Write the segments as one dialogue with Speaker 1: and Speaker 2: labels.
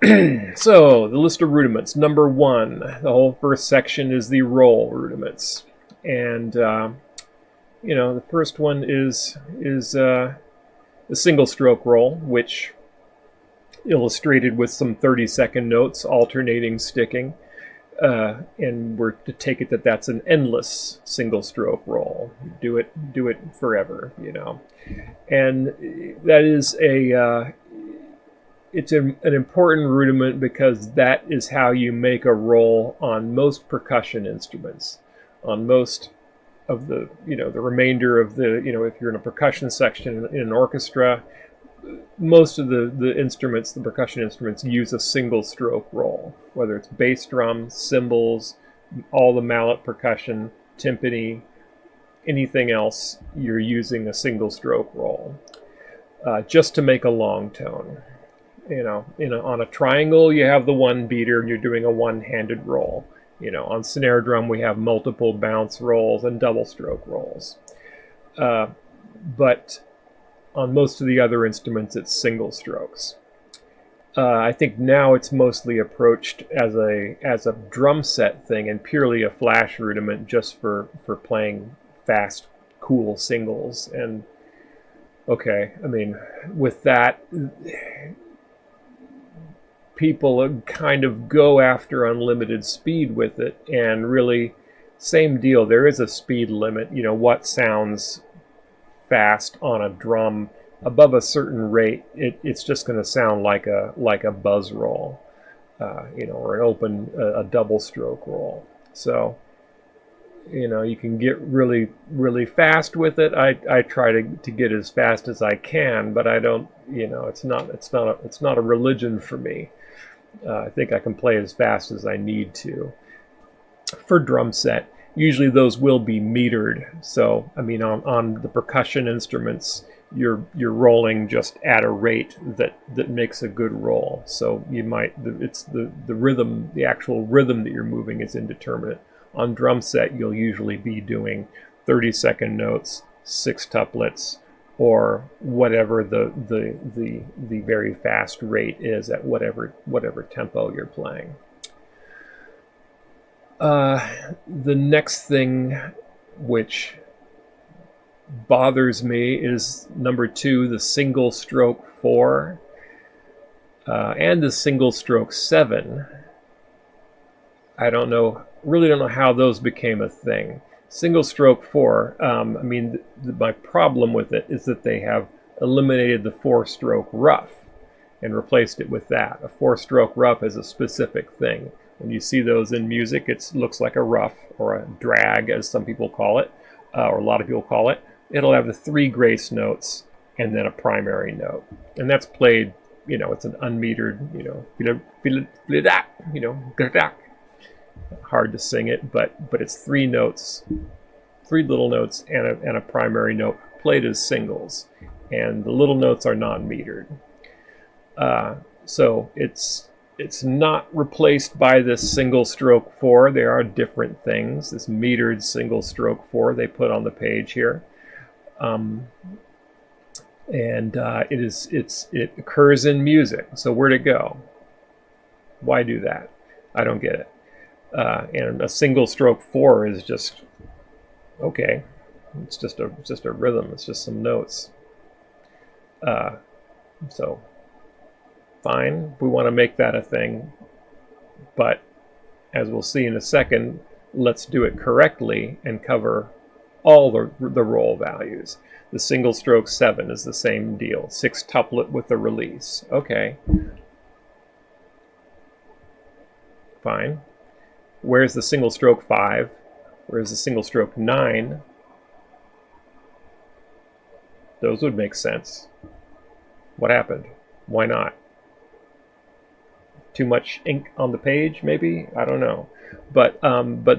Speaker 1: So the list of rudiments. Number one, the whole first section is the roll rudiments, and the first one is the single stroke roll, which illustrated with some 30-second notes alternating sticking. And we're to take it that that's an endless single stroke roll. Do it forever, And that is it's an important rudiment because that is how you make a roll on most percussion instruments. On most of the remainder of the, if you're in a percussion section in an orchestra, most of the instruments, the percussion instruments, use a single stroke roll, whether it's bass drum, cymbals, all the mallet percussion, timpani, anything else, you're using a single stroke roll just to make a long tone. On a triangle, you have the one beater and you're doing a one-handed roll. On snare drum, we have multiple bounce rolls and double stroke rolls. But on most of the other instruments, it's single strokes. I think now it's mostly approached as a drum set thing and purely a flash rudiment just for playing fast, cool singles. And okay, I mean, with that, people kind of go after unlimited speed with it, and really, same deal. There is a speed limit. What sounds fast on a drum above a certain rate, it's just going to sound like a buzz roll, or a double stroke roll. So, you can get really, really fast with it. I try to get as fast as I can, but I don't. It's not a religion for me. I think I can play as fast as I need to. For drum set, usually those will be metered. So, I mean, on the percussion instruments, you're rolling just at a rate that makes a good roll. So it's the rhythm, the actual rhythm that you're moving is indeterminate. On drum set, you'll usually be doing 30-second notes, 6 tuplets, or whatever the very fast rate is at whatever tempo you're playing. The next thing which bothers me is number 2, the single stroke 4, and the single stroke 7. I really don't know how those became a thing. Single stroke 4, my problem with it is that they have eliminated the 4-stroke rough and replaced it with that. A 4-stroke rough is a specific thing. When you see those in music, it looks like a rough, or a drag, as some people call it, or a lot of people call it. It'll have the 3 grace notes and then a primary note. And that's played, it's an unmetered, hard to sing it, but it's 3 notes, 3 little notes and a primary note played as singles, and the little notes are non-metered. So it's not replaced by this single stroke 4. There are different things. This metered single stroke 4 they put on the page here, and it occurs in music. So where'd it go? Why do that? I don't get it. And a single stroke 4 is just okay. It's just a rhythm. It's just some notes. So fine, we want to make that a thing, but as we'll see in a second, let's do it correctly and cover all the roll values. The single stroke 7 is the same deal. 6 tuplet with the release. Okay. Fine. Where's the single stroke 5? Where's the single stroke 9? Those would make sense. What happened? Why not? Too much ink on the page, maybe? I don't know. But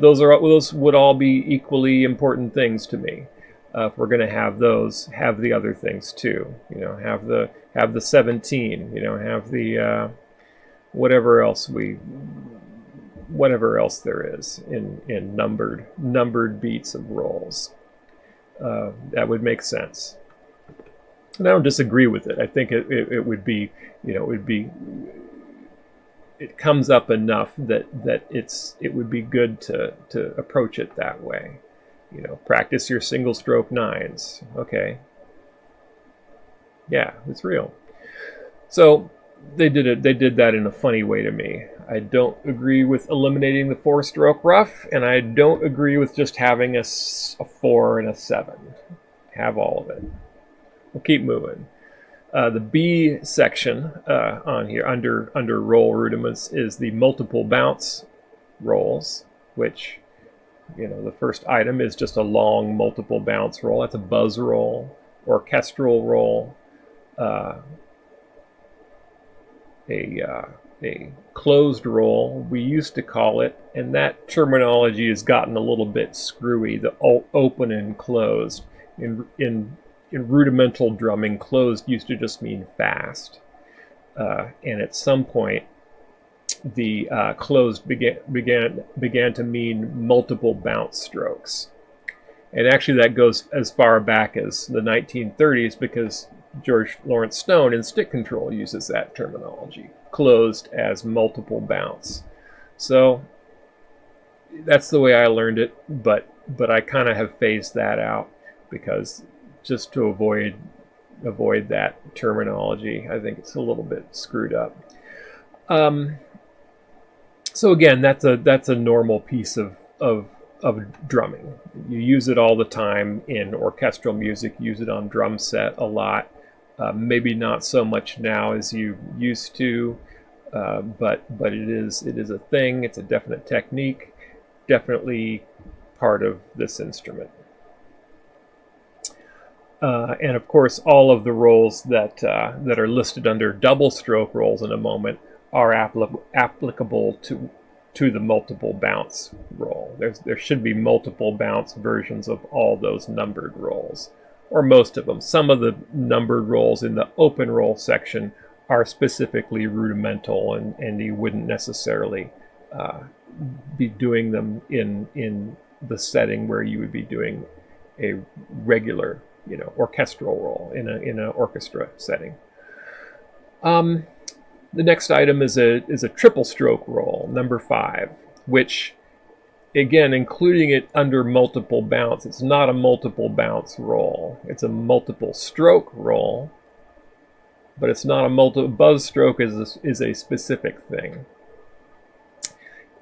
Speaker 1: those would all be equally important things to me. If we're going to have those, have the other things too. Have the 17. Have the whatever else there is in numbered beats of rolls. That would make sense. And I don't disagree with it. I think it would be, it comes up enough that it would be good to approach it that way. You know, practice your single stroke nines. Okay. Yeah, it's real. So they did that in a funny way to me. I don't agree with eliminating the 4-stroke rough, and I don't agree with just having a 4 and a 7. Have all of it. We'll keep moving. The B section on here under roll rudiments is the multiple bounce rolls, which, you know, the first item is just a long multiple bounce roll. That's a buzz roll, orchestral roll, a closed roll, we used to call it, and that terminology has gotten a little bit screwy, the open and closed. In rudimental drumming, closed used to just mean fast. And at some point, the closed began to mean multiple bounce strokes. And actually that goes as far back as the 1930s, because George Lawrence Stone in Stick Control uses that terminology, closed as multiple bounce. So that's the way I learned it, but I kind of have phased that out, because just to avoid that terminology, I think it's a little bit screwed up. So again, that's a normal piece of drumming. You use it all the time in orchestral music. Use it on drum set a lot. Maybe not so much now as you used to, but it is a thing. It's a definite technique. Definitely part of this instrument. And of course, all of the rolls that are listed under double stroke rolls in a moment are applicable to the multiple bounce roll. There should be multiple bounce versions of all those numbered rolls, or most of them. Some of the numbered rolls in the open roll section are specifically rudimental, and you wouldn't necessarily be doing them in the setting where you would be doing a regular, you know, orchestral roll in an orchestra setting. The next item is a triple stroke roll, number 5, which, again, including it under multiple bounce, it's not a multiple bounce roll. It's a multiple stroke roll, but it's not a multiple. Buzz stroke is a specific thing.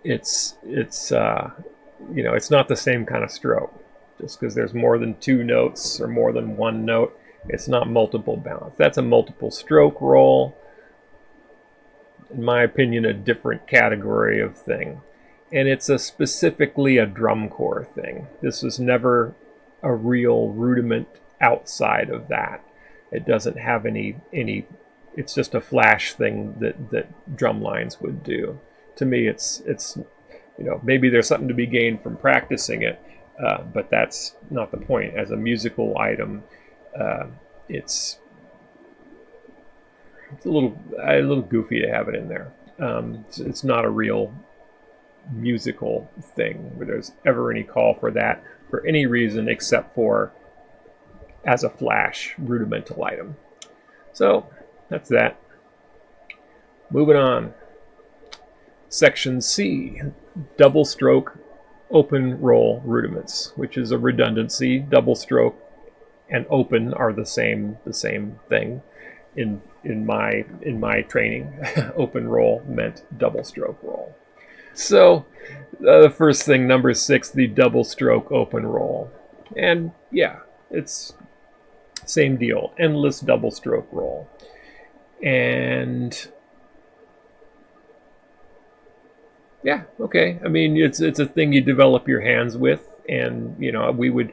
Speaker 1: It's you know, it's not the same kind of stroke. Just because there's more than 2 notes or more than 1 note, it's not multiple bounce. That's a multiple stroke roll. In my opinion, a different category of thing. And it's specifically a drum corps thing. This was never a real rudiment outside of that. It doesn't have any it's just a flash thing that drum lines would do. To me, it's you know, maybe there's something to be gained from practicing it, but that's not the point. As a musical item, it's a little goofy to have it in there. It's not a real musical thing where there's ever any call for that for any reason except for as a flash rudimental item. So that's that. Moving on. Section C, double stroke open roll rudiments, which is a redundancy. Double stroke and open are the same thing. In my training, open roll meant double stroke roll. So the first thing, number 6, the double stroke open roll. And yeah, it's same deal, endless double stroke roll. And yeah, okay. I mean, it's a thing you develop your hands with, and you know, we would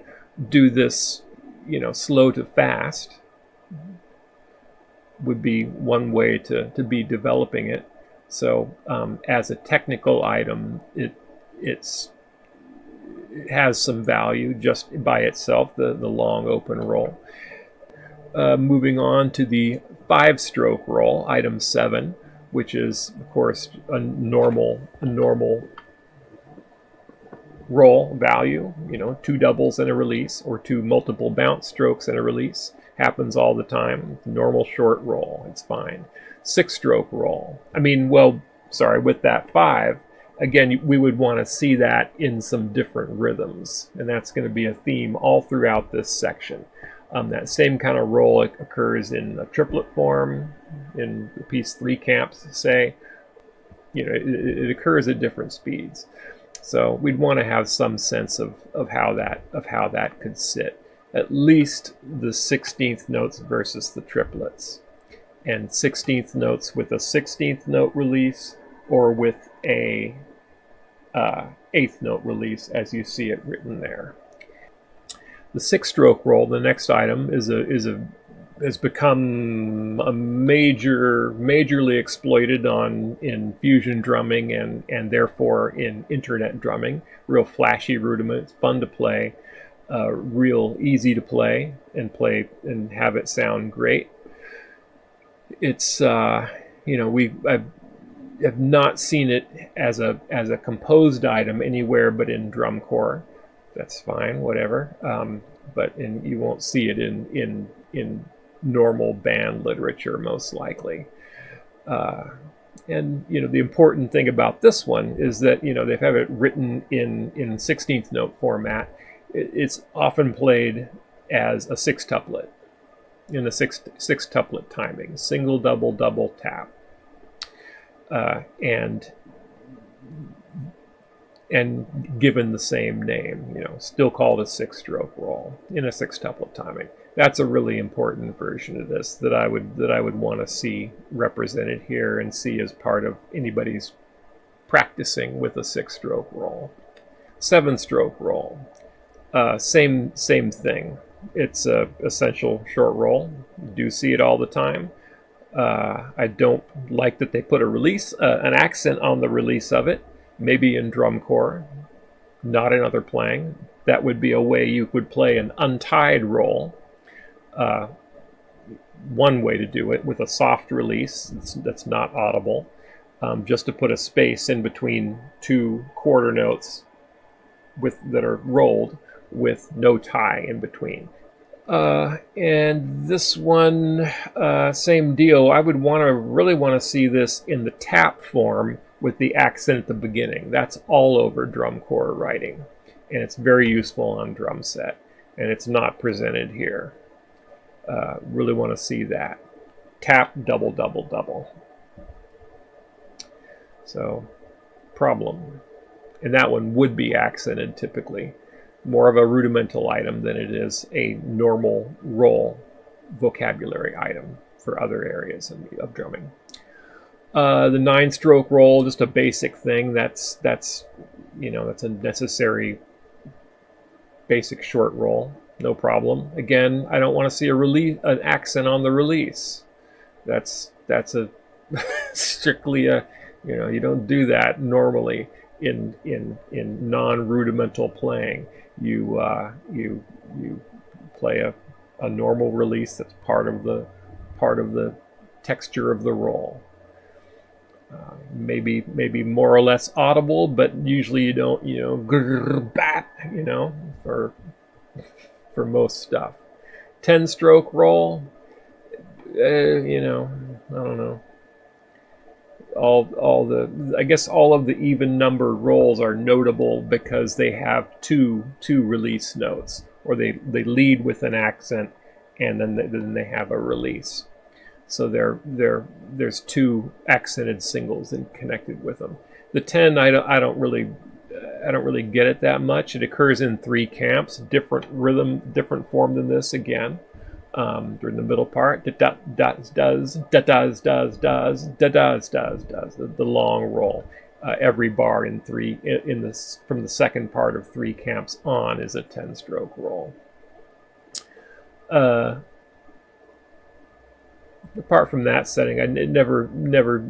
Speaker 1: do this, you know, slow to fast would be one way to be developing it. So as a technical item, it has some value just by itself, the long open roll. Moving on to the 5-stroke roll, item 7, which is, of course, a normal roll value, you know, 2 doubles and a release, or 2 multiple bounce strokes and a release. Happens all the time. Normal short roll, it's fine. 6-stroke roll. I mean, well, with that 5, again, we would want to see that in some different rhythms, and that's going to be a theme all throughout this section. That same kind of roll occurs in a triplet form, in the piece 3 camps, say. It occurs at different speeds. So we'd want to have some sense of how that could sit. At least the 16th notes versus the triplets, and 16th notes with a 16th note release, or with a 8th note release, as you see it written there. The 6-stroke roll, the next item, has become a majorly exploited in fusion drumming and therefore in internet drumming. Real flashy rudiments, fun to play, real easy to play and have it sound great. It's I've not seen it as a composed item anywhere but in drum corps. That's fine, whatever. But you won't see it in normal band literature, most likely. And the important thing about this one is that they have it written in 16th note format. It's often played as a 6-tuplet, in a six tuplet timing, single, double, double, tap, and given the same name, still called a 6-stroke roll in a 6-tuplet timing. That's a really important version of this that I would want to see represented here and see as part of anybody's practicing with a 6-stroke roll. 7-stroke roll, same thing. It's a essential short roll. You do see it all the time. I don't like that they put an accent on the release of it. Maybe in drum corps, not in other playing. That would be a way you could play an untied roll. One way to do it, with a soft release that's not audible, just to put a space in between 2 quarter notes that are rolled with no tie in between. And this one, same deal. I would really want to see this in the tap form with the accent at the beginning. That's all over drum corps writing, and it's very useful on drum set, and it's not presented here. Really want to see that. Tap, double, double, double. So, problem. And that one would be accented typically. More of a rudimental item than it is a normal roll vocabulary item for other areas of drumming. The 9-stroke roll, just a basic thing. That's a necessary basic short roll. No problem. Again, I don't want to see an accent on the release. That's a strictly you don't do that normally in non-rudimental playing. You play a normal release that's part of the texture of the roll. Maybe more or less audible, but usually you don't grrr, bat, for most stuff. 10-stroke roll, I don't know. I guess all of the even numbered rolls are notable because they have two release notes, or they lead with an accent and then they have a release. So there's 2 accented singles connected with them. The 10, I don't really get it that much. It occurs in 3 camps, different rhythm, different form than this again. During the middle part, does, the long roll. Every bar in 3 from the second part of 3 camps on is a 10-stroke roll. Apart from that setting, I never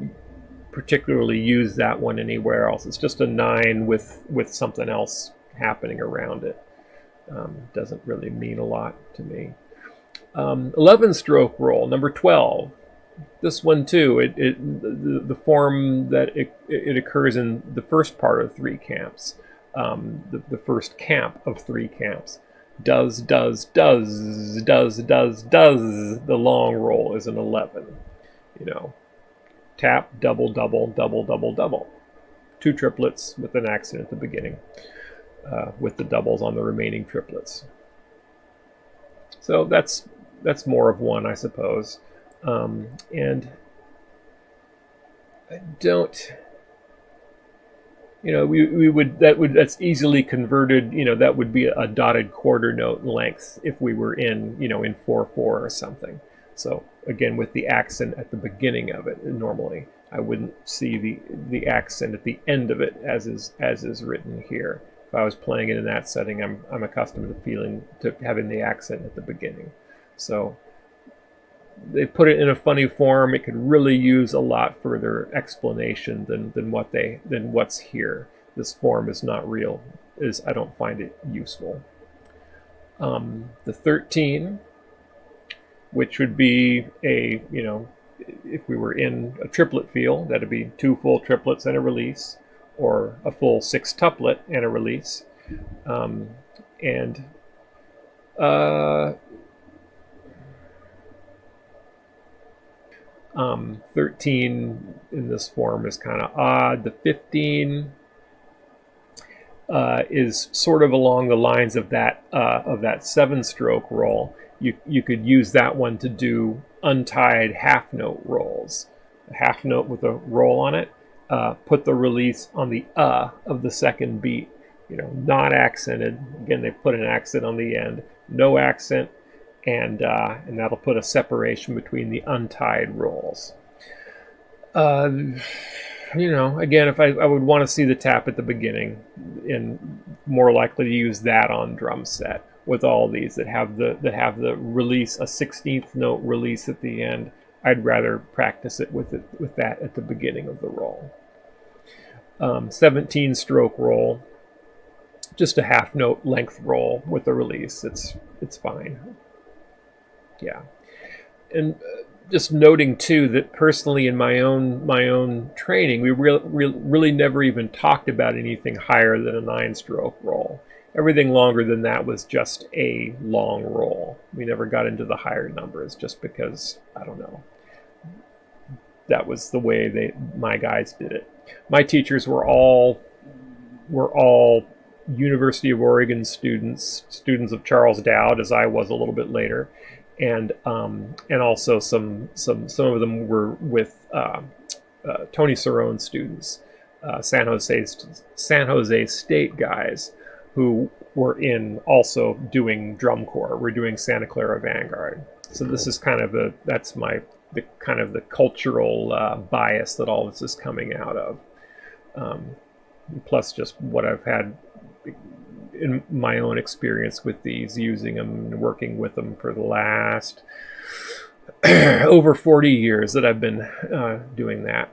Speaker 1: particularly use that one anywhere else. It's just a 9 with something else happening around it. Doesn't really mean a lot to me. 11-stroke roll, number 12. This one too, the form that it occurs in the first part of 3 camps, the first camp of 3 camps. Does. The long roll is an 11. tap, double, double, double, double, double. 2 triplets with an accent at the beginning, with the doubles on the remaining triplets. So that's more of one, I suppose. And I don't, that's easily converted, that would be a dotted quarter note length if we were in 4/4 or something. So again, with the accent at the beginning of it, normally I wouldn't see the accent at the end of it as is written here. If I was playing it in that setting, I'm accustomed to having the accent at the beginning. So they put it in a funny form. It could really use a lot further explanation than what's here. This form is not real. I don't find it useful. The 13, which would be if we were in a triplet feel, that'd be 2 full triplets and a release, or a full 6 tuplet and a release. 13 in this form is kind of odd. The 15 is sort of along the lines of that 7-stroke roll. You could use that one to do untied half note rolls. A half note with a roll on it. Put the release on the of the second beat. Not accented. Again, they put an accent on the end. No accent. And that'll put a separation between the untied rolls. Again, if I would want to see the tap at the beginning, and more likely to use that on drum set with all these that have the release, a 16th note release at the end. I'd rather practice it with that at the beginning of the roll. 17-stroke roll, just a half note length roll with a release. It's fine. Yeah, and just noting too that personally in my own training, we really never even talked about anything higher than a 9-stroke roll. Everything longer than that was just a long roll. We never got into the higher numbers just because, I don't know, that was the way my guys did it. My teachers were all University of Oregon students of Charles Dowd, as I was a little bit later. And also some of them were with Tony Cerrone students, San Jose State guys who were also doing drum corps. We're doing Santa Clara Vanguard. So this is kind of the cultural bias that all this is coming out of. Plus just what I've had in my own experience with these, using them and working with them for the last over 40 years that I've been doing that.